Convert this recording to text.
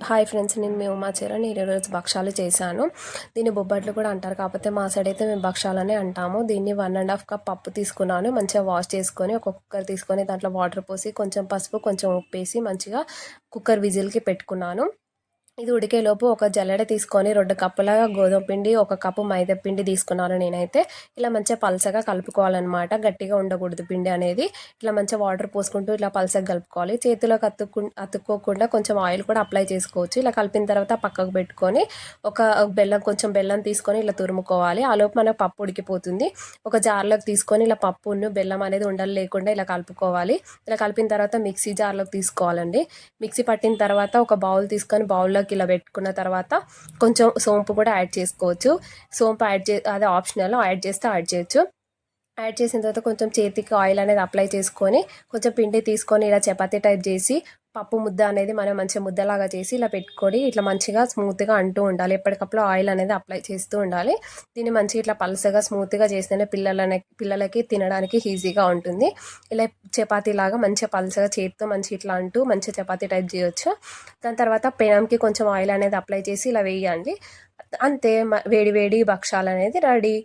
Hi friends, నేను మీ ఉమాచరణ్. నేను ఈరోజు భక్షాలు చేశాను. దీన్ని బొబ్బట్లు కూడా అంటారు, కాకపోతే మా సైడ్ అయితే మేము భక్షాలనే అంటాము. దీన్ని 1.5 కప్ పప్పు తీసుకున్నాను. మంచిగా వాష్ చేసుకొని ఒక కుక్కర్ తీసుకొని దాంట్లో వాటర్ పోసి కొంచెం పసుపు కొంచెం ఉప్పు వేసి మంచిగా కుక్కర్ విజిల్కి పెట్టుకున్నాను. ఇది ఉడికేలోపు ఒక జల్లెడ తీసుకొని 2 కప్పుల గోధుమ పిండి, 1 కప్పు మైదా పిండి తీసుకున్నాను. నేనైతే ఇలా మంచిగా పలసగా కలుపుకోవాలన్నమాట. గట్టిగా ఉండకూడదు పిండి అనేది. ఇట్లా మంచిగా వాటర్ పోసుకుంటూ ఇట్లా పలసగా కలుపుకోవాలి. చేతిలోకి అతుక్కోకుండా కొంచెం ఆయిల్ కూడా అప్లై చేసుకోవచ్చు. ఇలా కలిపిన తర్వాత పక్కకు పెట్టుకొని ఒక కొంచెం బెల్లం తీసుకొని ఇలా తురుముకోవాలి. ఆలోపు మన పప్పు ఉడికిపోతుంది. ఒక జార్లోకి తీసుకొని ఇలా పప్పును బెల్లం అనేది ఉండలు లేకుండా ఇలా కలుపుకోవాలి. ఇలా కలిపిన తర్వాత మిక్సీ జార్లోకి తీసుకోవాలండి. మిక్సీ పట్టిన తర్వాత ఒక బౌల్ తీసుకొని బౌల్లో ఇలా పెట్టుకున్న తర్వాత కొంచెం సోంపు కూడా యాడ్ చేసుకోవచ్చు. సోంపు అది ఆప్షనల్, యాడ్ చేస్తే యాడ్ చేయొచ్చు. యాడ్ చేసిన తర్వాత కొంచెం చేతికి ఆయిల్ అనేది అప్లై చేసుకొని కొంచెం పిండి తీసుకొని ఇలా చపాతీ టైప్ చేసి పప్పు ముద్ద అనేది మనం మంచిగా ముద్దలాగా చేసి ఇలా పెట్టుకొని ఇట్లా మంచిగా స్మూత్గా అంటూ ఉండాలి. ఎప్పటికప్పుడు ఆయిల్ అనేది అప్లై చేస్తూ ఉండాలి. దీన్ని మంచిగా ఇట్లా పలుసగా స్మూత్గా చేస్తేనే పిల్లలకి తినడానికి ఈజీగా ఉంటుంది. ఇలా చపాతీ లాగా మంచిగా పలుసగా చేతితో మంచిగా ఇట్లా అంటూ మంచిగా చపాతీ టైప్ చేయొచ్చు. దాని తర్వాత పెనంకి కొంచెం ఆయిల్ అనేది అప్లై చేసి ఇలా వేయండి. అంతే, వేడి వేడి భక్షాలు అనేది రెడీ.